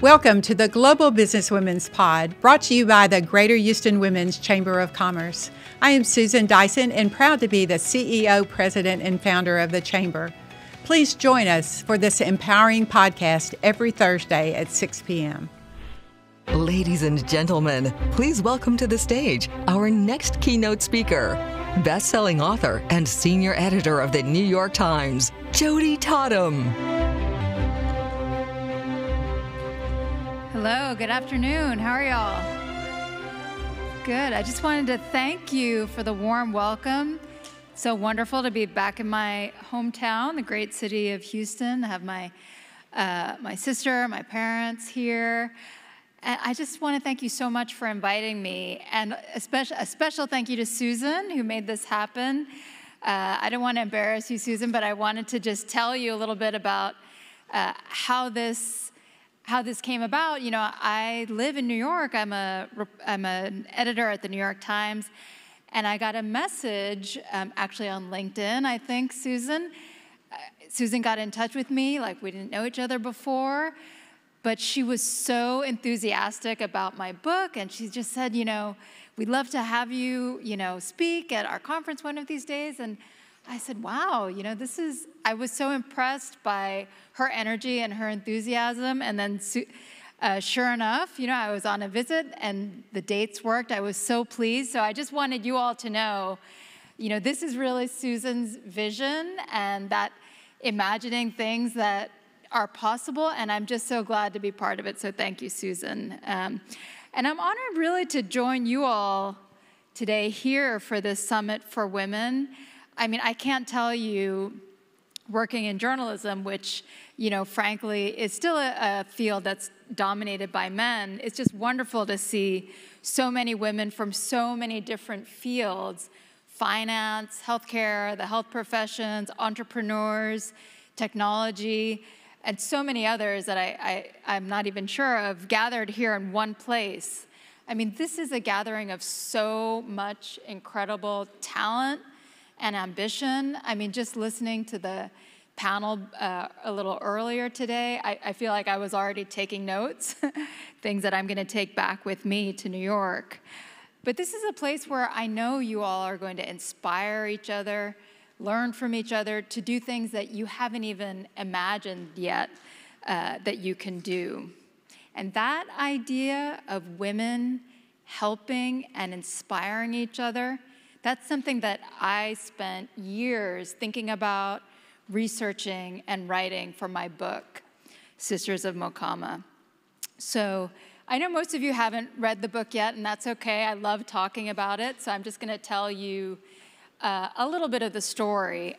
Welcome to the Global Businesswomen's Pod, brought to you by the Greater Houston Women's Chamber of Commerce. I am Susan Dyson and proud to be the CEO, President, and founder of the Chamber. Please join us for this empowering podcast every Thursday at 6 p.m. Ladies and gentlemen, please welcome to the stage our next keynote speaker, best-selling author and senior editor of the New York Times, Jyoti Thottam. Hello, good afternoon. How are y'all? Good. I just wanted to thank you for the warm welcome. So wonderful to be back in my hometown, the great city of Houston. I have my sister, my parents here. And I just want to thank you so much for inviting me. And a special thank you to Susan, who made this happen. I don't want to embarrass you, Susan, but I wanted to just tell you a little bit about how this came about. You know, I live in New York. I'm an editor at the New York Times, and I got a message actually on LinkedIn, I think, Susan. Susan got in touch with me, like we didn't know each other before, but she was so enthusiastic about my book, and she just said, you know, we'd love to have you, speak at our conference one of these days. And I said, wow, I was so impressed by her energy and her enthusiasm. And then sure enough, I was on a visit and the dates worked. I was so pleased. So I just wanted you all to know, this is really Susan's vision and that imagining things that are possible. And I'm just so glad to be part of it. So thank you, Susan. And I'm honored really to join you all today here for this Summit for Women. I mean, I can't tell you, working in journalism, which, frankly, is still a field that's dominated by men, it's just wonderful to see so many women from so many different fields: finance, healthcare, the health professions, entrepreneurs, technology, and so many others that I'm not even sure of, gathered here in one place. I mean, this is a gathering of so much incredible talent and ambition. I mean, just listening to the panel a little earlier today, I feel like I was already taking notes, things that I'm going to take back with me to New York. But this is a place where I know you all are going to inspire each other, learn from each other, to do things that you haven't even imagined yet that you can do. And that idea of women helping and inspiring each other, that's something that I spent years thinking about, researching, and writing for my book, Sisters of Mokama. So I know most of you haven't read the book yet, and that's okay. I love talking about it, so I'm just going to tell you a little bit of the story.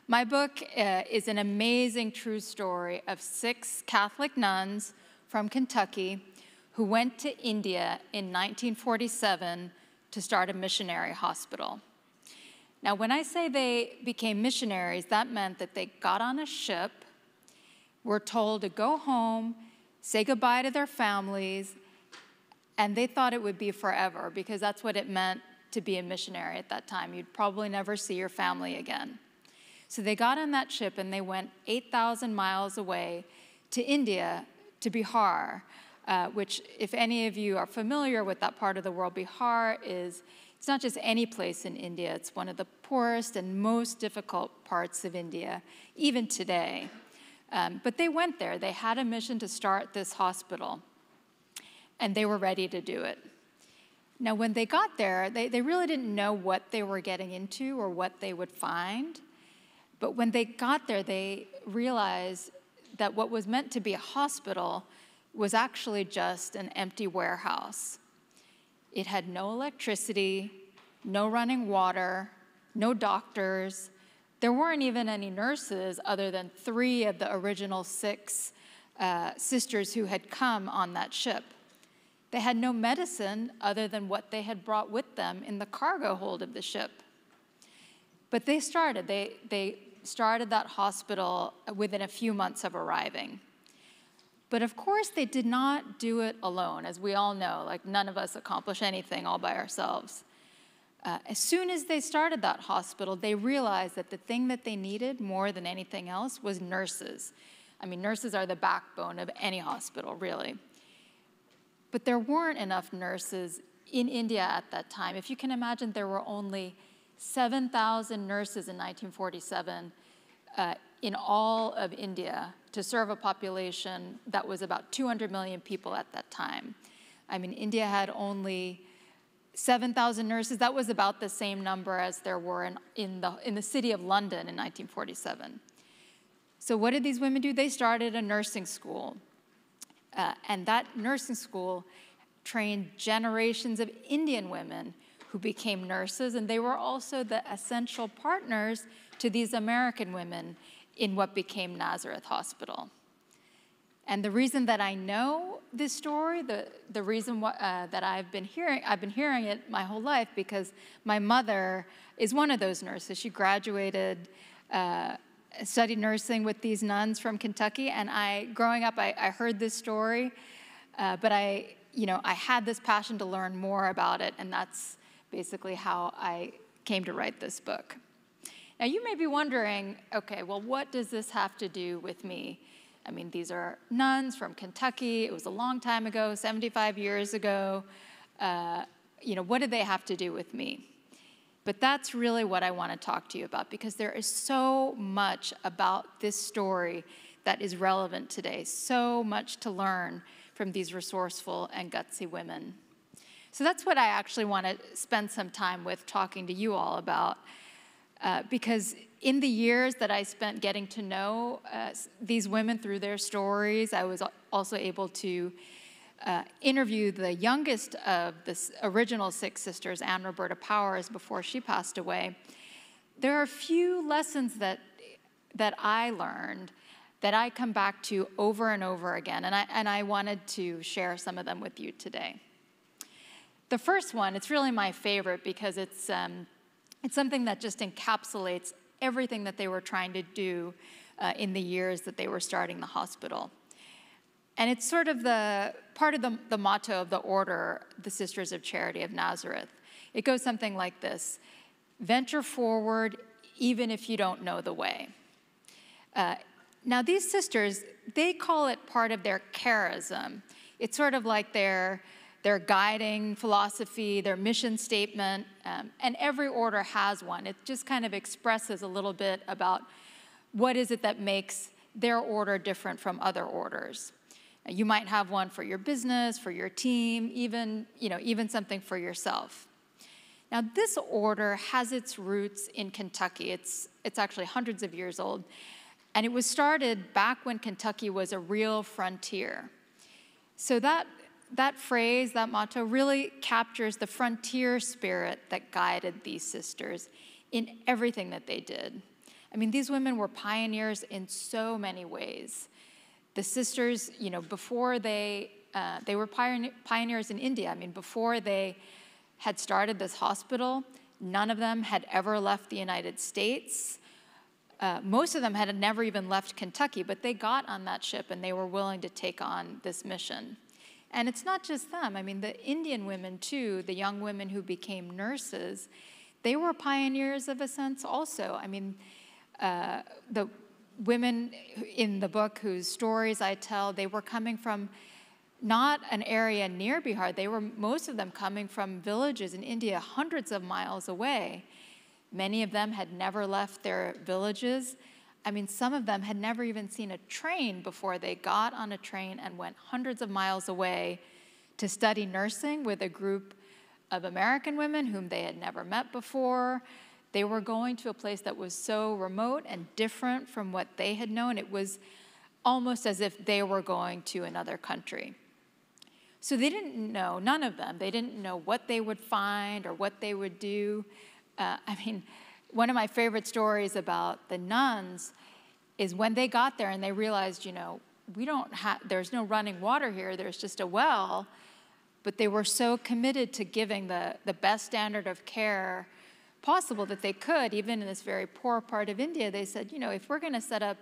My book is an amazing true story of 6 Catholic nuns from Kentucky who went to India in 1947 to start a missionary hospital. Now, when I say they became missionaries, that meant that they got on a ship, were told to go home, say goodbye to their families, and they thought it would be forever, because that's what it meant to be a missionary at that time. You'd probably never see your family again. So they got on that ship and they went 8,000 miles away to India, to Bihar, which, if any of you are familiar with that part of the world, Bihar it's not just any place in India. It's one of the poorest and most difficult parts of India, even today. But they went there. They had a mission to start this hospital, and they were ready to do it. Now, when they got there, they really didn't know what they were getting into or what they would find. But when they got there, they realized that what was meant to be a hospital was actually just an empty warehouse. It had no electricity, no running water, no doctors. There weren't even any nurses other than 3 of the original 6 sisters who had come on that ship. They had no medicine other than what they had brought with them in the cargo hold of the ship. But they started that hospital within a few months of arriving. But of course, they did not do it alone. As we all know, like, none of us accomplish anything all by ourselves. As soon as they started that hospital, they realized that the thing that they needed more than anything else was nurses. I mean, nurses are the backbone of any hospital, really. But there weren't enough nurses in India at that time. If you can imagine, there were only 7,000 nurses in 1947 in all of India to serve a population that was about 200 million people at that time. I mean, India had only 7,000 nurses. That was about the same number as there were in the city of London in 1947. So what did these women do? They started a nursing school. And that nursing school trained generations of Indian women who became nurses, and they were also the essential partners to these American women in what became Nazareth Hospital. And the reason that I know this story, the reason that I've been hearing it my whole life, because my mother is one of those nurses. She graduated, studied nursing with these nuns from Kentucky, and growing up, I heard this story, but I had this passion to learn more about it, and that's basically how I came to write this book. Now, you may be wondering, okay, well, what does this have to do with me? I mean, these are nuns from Kentucky. It was a long time ago, 75 years ago. What did they have to do with me? But that's really what I want to talk to you about, because there is so much about this story that is relevant today, so much to learn from these resourceful and gutsy women. So that's what I actually want to spend some time with talking to you all about, because in the years that I spent getting to know these women through their stories, I was also able to interview the youngest of the original six sisters, Anne Roberta Powers, before she passed away. There are a few lessons that I learned that I come back to over and over again, and I wanted to share some of them with you today. The first one, it's really my favorite because it's something that just encapsulates everything that they were trying to do in the years that they were starting the hospital. And it's sort of part of the motto of the order, the Sisters of Charity of Nazareth. It goes something like this: venture forward even if you don't know the way. Now these sisters, they call it part of their charism. It's sort of like their guiding philosophy, their mission statement, and every order has one. It just kind of expresses a little bit about what is it that makes their order different from other orders. You might have one for your business, for your team, even something for yourself. Now, this order has its roots in Kentucky. It's actually hundreds of years old, and it was started back when Kentucky was a real frontier. So that phrase, that motto, really captures the frontier spirit that guided these sisters in everything that they did. I mean, these women were pioneers in so many ways. The sisters, before they were pioneers in India. I mean, before they had started this hospital, none of them had ever left the United States. Most of them had never even left Kentucky, but they got on that ship and they were willing to take on this mission. And it's not just them. I mean, the Indian women, too, the young women who became nurses, they were pioneers of a sense also. I mean, the women in the book whose stories I tell, they were coming from not an area near Bihar. They were, most of them, coming from villages in India hundreds of miles away. Many of them had never left their villages. I mean, some of them had never even seen a train before they got on a train and went hundreds of miles away to study nursing with a group of American women whom they had never met before. They were going to a place that was so remote and different from what they had known. It was almost as if they were going to another country. So they didn't know, none of them, they didn't know what they would find or what they would do. One of my favorite stories about the nuns is when they got there and they realized, there's no running water here, there's just a well, but they were so committed to giving the best standard of care possible that they could, even in this very poor part of India. They said, if we're going to set up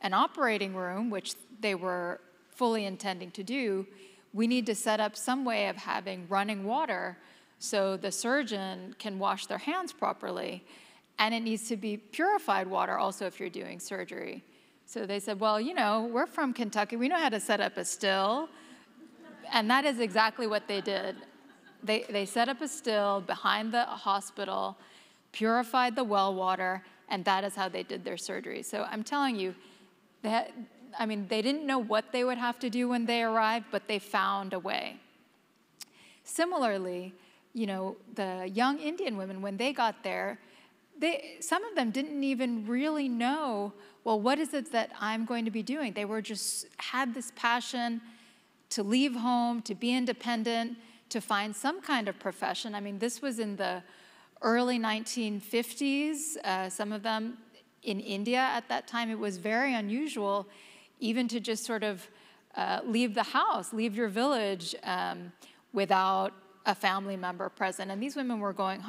an operating room, which they were fully intending to do, we need to set up some way of having running water so the surgeon can wash their hands properly. And it needs to be purified water also if you're doing surgery. So they said, well, we're from Kentucky. We know how to set up a still. And that is exactly what they did. They set up a still behind the hospital, purified the well water, and that is how they did their surgery. So I'm telling you, they didn't know what they would have to do when they arrived, but they found a way. Similarly, the young Indian women, when they got there, some of them didn't even really know, well, what is it that I'm going to be doing? They had this passion to leave home, to be independent, to find some kind of profession. I mean, this was in the early 1950s. Some of them in India at that time, it was very unusual even to just sort of leave the house, leave your village without a family member present. And these women were going,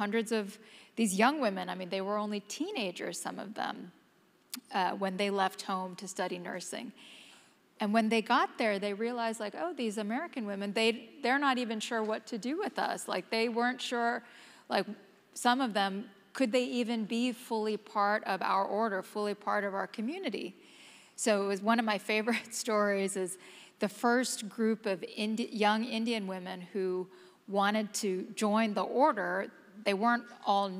these young women, they were only teenagers, some of them, when they left home to study nursing. And when they got there, they realized, these American women, they're not even sure what to do with us. They weren't sure, some of them, could they even be fully part of our order, fully part of our community? So it was one of my favorite stories is the first group of young Indian women who wanted to join the order. They weren't all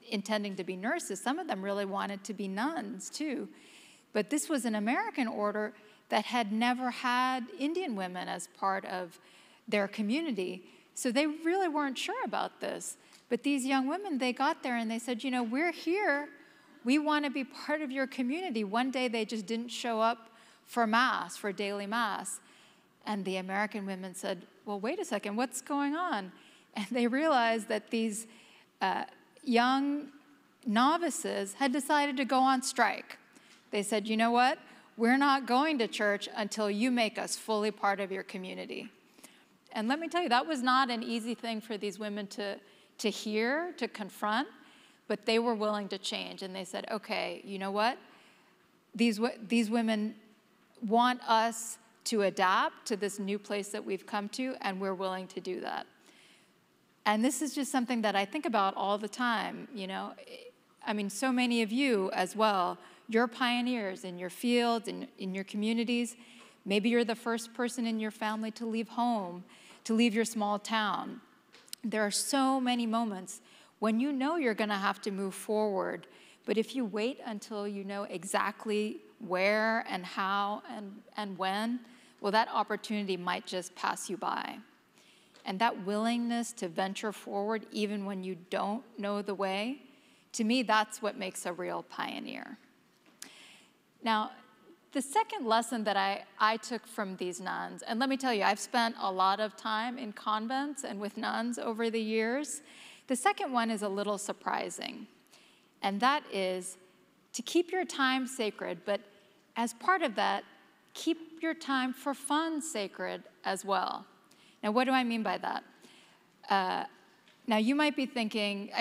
intending to be nurses. Some of them really wanted to be nuns, too. But this was an American order that had never had Indian women as part of their community. So they really weren't sure about this. But these young women, they got there and they said, we're here. We want to be part of your community. One day they just didn't show up for Mass, for daily Mass. And the American women said, well, wait a second, what's going on? And they realized that these young novices had decided to go on strike. They said, you know what? We're not going to church until you make us fully part of your community. And let me tell you, that was not an easy thing for these women to hear, to confront, but they were willing to change. And they said, okay, you know what? These women want us to adapt to this new place that we've come to, and we're willing to do that. And this is just something that I think about all the time, so many of you as well, you're pioneers in your fields, in your communities. Maybe you're the first person in your family to leave home, to leave your small town. There are so many moments when you're going to have to move forward, but if you wait until you know exactly where and how and when, well, that opportunity might just pass you by. And that willingness to venture forward even when you don't know the way, to me, that's what makes a real pioneer. Now, the second lesson that I took from these nuns, and let me tell you, I've spent a lot of time in convents and with nuns over the years. The second one is a little surprising, and that is to keep your time sacred, but as part of that, keep your time for fun sacred as well. Now, what do I mean by that? Now, you might be thinking,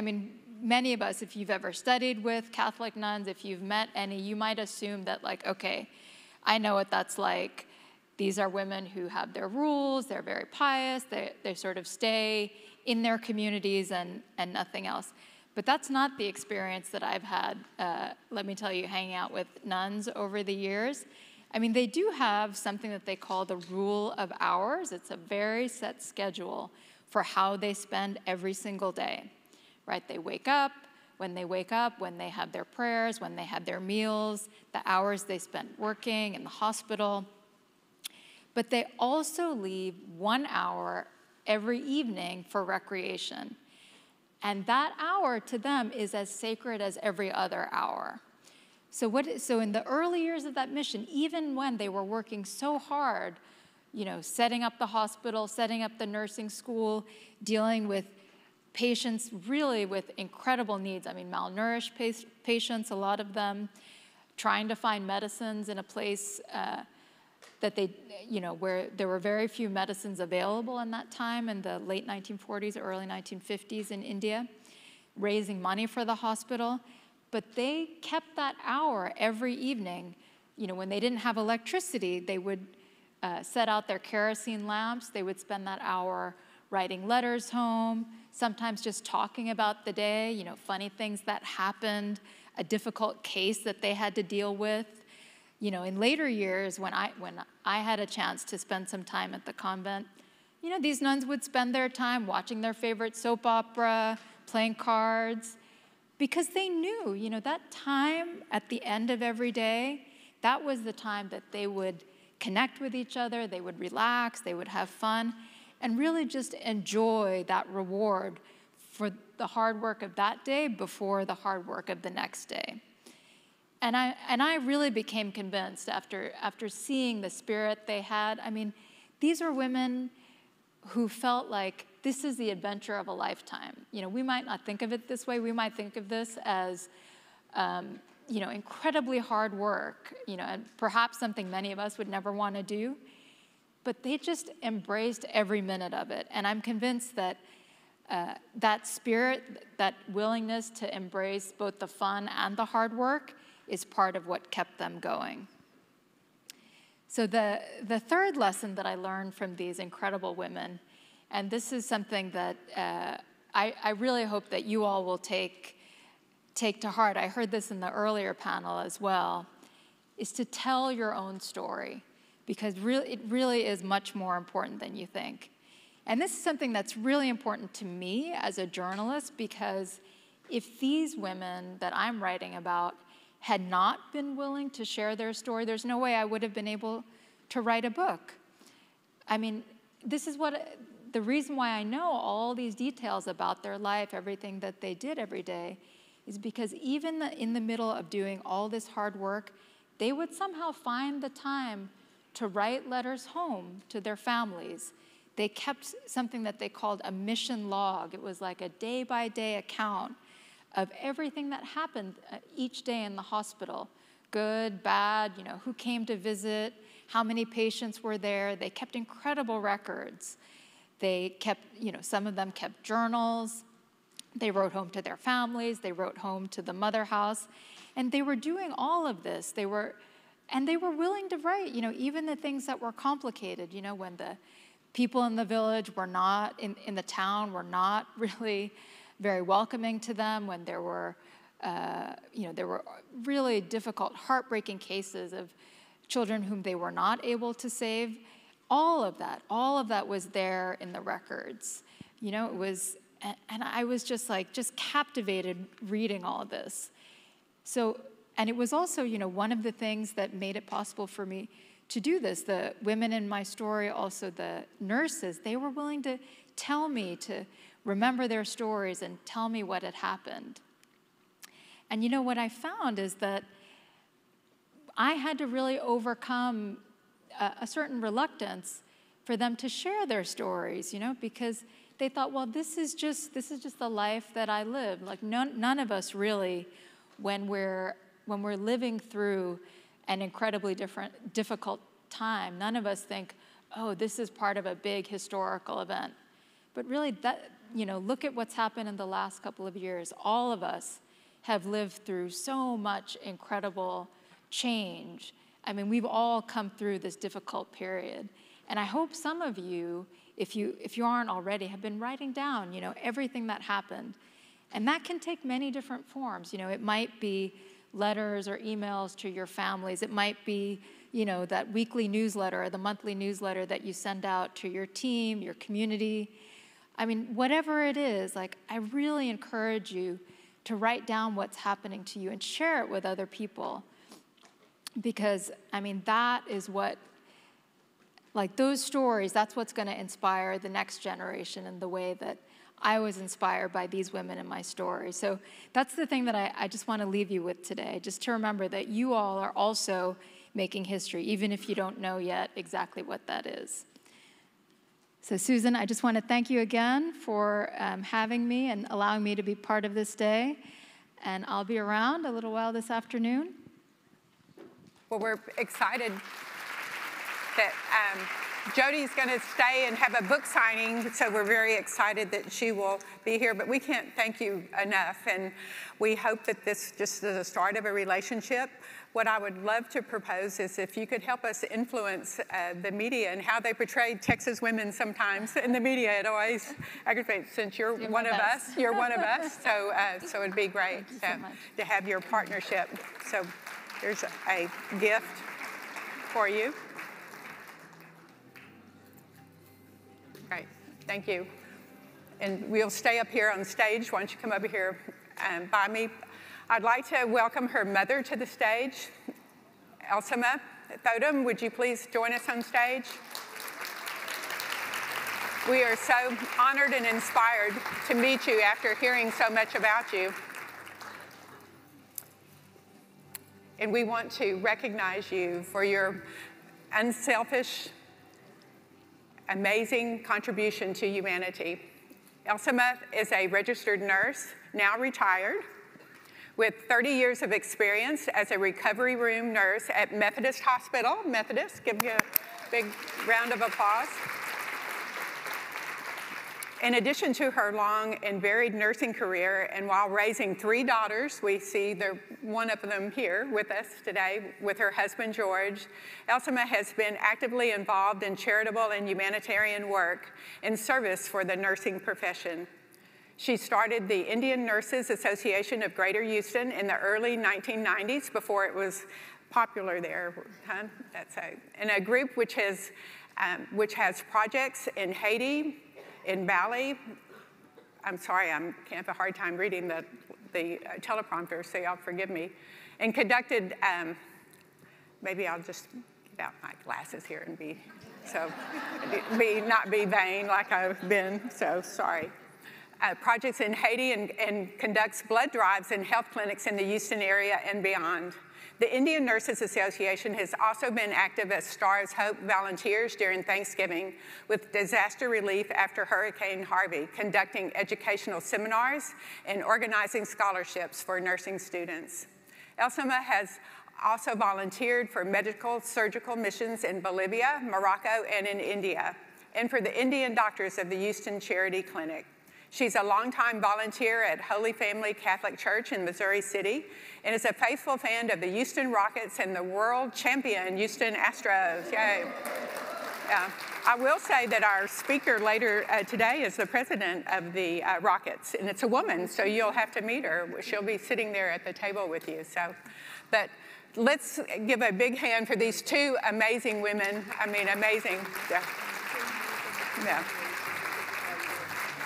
many of us, if you've ever studied with Catholic nuns, if you've met any, you might assume that okay, I know what that's like. These are women who have their rules, they're very pious, they sort of stay in their communities and nothing else. But that's not the experience that I've had, let me tell you, hanging out with nuns over the years. They do have something that they call the rule of hours. It's a very set schedule for how they spend every single day. Right, they wake up, when they have their prayers, when they have their meals, the hours they spent working in the hospital. But they also leave 1 hour every evening for recreation. And that hour to them is as sacred as every other hour. So in the early years of that mission, even when they were working so hard, setting up the hospital, setting up the nursing school, dealing with patients really with incredible needs. Malnourished patients, a lot of them, trying to find medicines in a place where there were very few medicines available in that time in the late 1940s, early 1950s in India, raising money for the hospital. But they kept that hour every evening. When they didn't have electricity, they would set out their kerosene lamps. They would spend that hour writing letters home, sometimes just talking about the day, funny things that happened, a difficult case that they had to deal with. You know, in later years, when I had a chance to spend some time at the convent, you know, these nuns would spend their time watching their favorite soap opera, playing cards, because they knew, you know, that time at the end of every day, that was the time that they would connect with each other, they would relax, they would have fun, and really just enjoy that reward for the hard work of that day before the hard work of the next day. And I really became convinced after seeing the spirit they had. I mean, these are women who felt like this is the adventure of a lifetime. You know, we might not think of it this way. We might think of this as, you know, incredibly hard work, you know, and perhaps something many of us would never want to do. But they just embraced every minute of it. And I'm convinced that that spirit, that willingness to embrace both the fun and the hard work is part of what kept them going. So the third lesson that I learned from these incredible women, and this is something that I really hope that you all will take to heart, I heard this in the earlier panel as well, is to tell your own story, because it really is much more important than you think. And this is something that's really important to me as a journalist, because if these women that I'm writing about had not been willing to share their story, there's no way I would have been able to write a book. I mean, this is the reason why I know all these details about their life, everything that they did every day, is because even in the middle of doing all this hard work, they would somehow find the time to write letters home to their families. They kept something that they called a mission log. It was like a day-by-day account of everything that happened each day in the hospital, good, bad, you know, who came to visit, how many patients were there. They kept incredible records. They kept, you know, some of them kept journals. They wrote home to their families. They wrote home to the mother house. And they were doing all of this. They were willing to write, you know, even the things that were complicated, you know, when the people in the village were not, in the town were not really very welcoming to them, when there were, you know, there were really difficult, heartbreaking cases of children whom they were not able to save. All of that was there in the records. You know, it was, and I was just captivated reading all of this. So, and it was also, you know, one of the things that made it possible for me to do this. The women in my story, also the nurses, they were willing to tell me, to remember their stories and tell me what had happened. And you know, what I found is that I had to really overcome a certain reluctance for them to share their stories, you know, because they thought, well, this is just the life that I live. Like none of us really, when we're living through an incredibly difficult time, none of us think, oh, this is part of a big historical event. But really, that, you know, look at what's happened in the last couple of years. All of us have lived through so much incredible change. I mean, we've all come through this difficult period. And I hope some of you, if you aren't already, have been writing down, you know, everything that happened. And that can take many different forms. You know, it might be letters or emails to your families. It might be, you know, that weekly newsletter or the monthly newsletter that you send out to your team, your community. I mean, whatever it is, like, I really encourage you to write down what's happening to you and share it with other people. Because, I mean, that is what, like, those stories, that's what's going to inspire the next generation in the way that I was inspired by these women in my story. So that's the thing that I just want to leave you with today, just to remember that you all are also making history, even if you don't know yet exactly what that is. So Susan, I just want to thank you again for having me and allowing me to be part of this day. And I'll be around a little while this afternoon. Well, we're excited that Jyoti's going to stay and have a book signing, so we're very excited that she will be here. But we can't thank you enough, and we hope that this just is the start of a relationship. What I would love to propose is if you could help us influence the media and how they portray Texas women sometimes in the media. It always aggravates, since you're one of us. You're one of us, so it'd be great to have your partnership. So Here's a gift for you. Great, thank you. And we'll stay up here on stage. Why don't you come over here by me? I'd like to welcome her mother to the stage. Jyoti Thottam, would you please join us on stage? We are so honored and inspired to meet you after hearing so much about you. And we want to recognize you for your unselfish, amazing contribution to humanity. Jyoti is a registered nurse, now retired, with 30 years of experience as a recovery room nurse at Methodist Hospital. Methodist, give you a big round of applause. In addition to her long and varied nursing career, and while raising 3 daughters, we see one of them here with us today with her husband, George, Jyoti has been actively involved in charitable and humanitarian work in service for the nursing profession. She started the Indian Nurses Association of Greater Houston in the early 1990s, before it was popular there, and a group which has projects in Haiti, in Bali. I'm sorry, I have a hard time reading the teleprompter, so y'all forgive me. And conducted, maybe I'll just get out my glasses here and not be vain like I've been, so sorry. Projects in Haiti and conducts blood drives and health clinics in the Houston area and beyond. The Indian Nurses Association has also been active as Stars Hope volunteers during Thanksgiving with disaster relief after Hurricane Harvey, conducting educational seminars and organizing scholarships for nursing students. Jyoti has also volunteered for medical surgical missions in Bolivia, Morocco, and in India, and for the Indian Doctors of the Houston Charity Clinic. She's a longtime volunteer at Holy Family Catholic Church in Missouri City and is a faithful fan of the Houston Rockets and the world champion Houston Astros. Yay. I will say that our speaker later today is the president of the Rockets, and it's a woman, so you'll have to meet her. She'll be sitting there at the table with you. But let's give a big hand for these 2 amazing women. I mean, amazing. Yeah.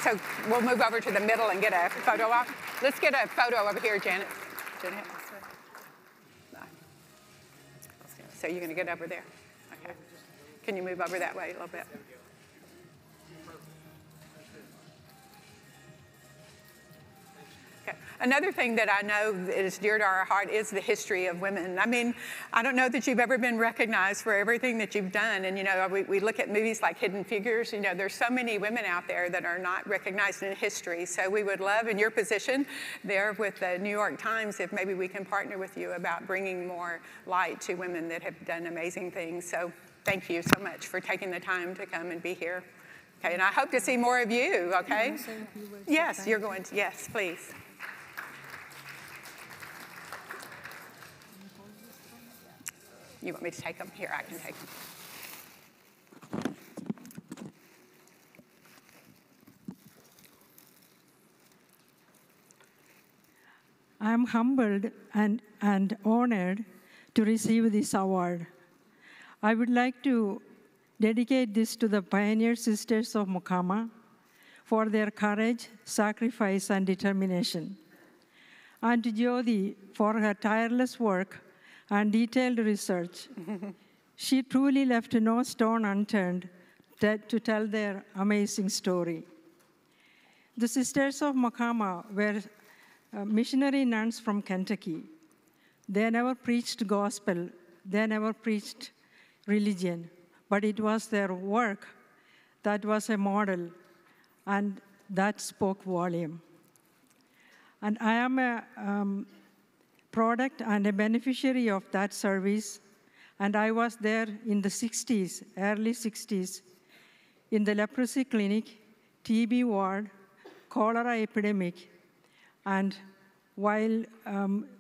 So we'll move over to the middle and get a photo op. Let's get a photo over here, Janet. So you're going to get over there? Okay. Can you move over that way a little bit? Okay. Another thing that I know that is dear to our heart is the history of women. I mean, I don't know that you've ever been recognized for everything that you've done. And, you know, we look at movies like Hidden Figures. You know, there's so many women out there that are not recognized in history. So we would love, in your position there with the New York Times, if maybe we can partner with you about bringing more light to women that have done amazing things. So thank you so much for taking the time to come and be here. Okay, and I hope to see more of you, okay? Yes, you're going to, yes, please. You want me to take them? Here, I can take them. I am humbled and honored to receive this award. I would like to dedicate this to the pioneer sisters of Mokama for their courage, sacrifice, and determination, and to Jyoti for her tireless work and detailed research. She truly left no stone unturned to tell their amazing story. The Sisters of Mokama were missionary nuns from Kentucky. They never preached gospel, they never preached religion, but it was their work that was a model, and that spoke volume. And I am a product and a beneficiary of that service, and I was there in the 60s, early 60s, in the leprosy clinic, TB ward, cholera epidemic, and while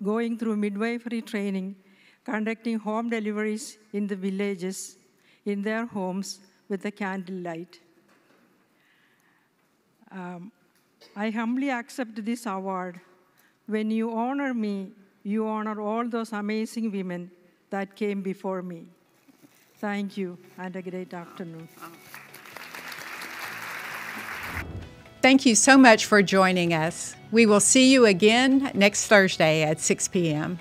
going through midwifery training, conducting home deliveries in the villages, in their homes with a candlelight. I humbly accept this award when you honor me You honor all those amazing women that came before me. Thank you, and a great afternoon. Thank you so much for joining us. We will see you again next Thursday at 6 p.m.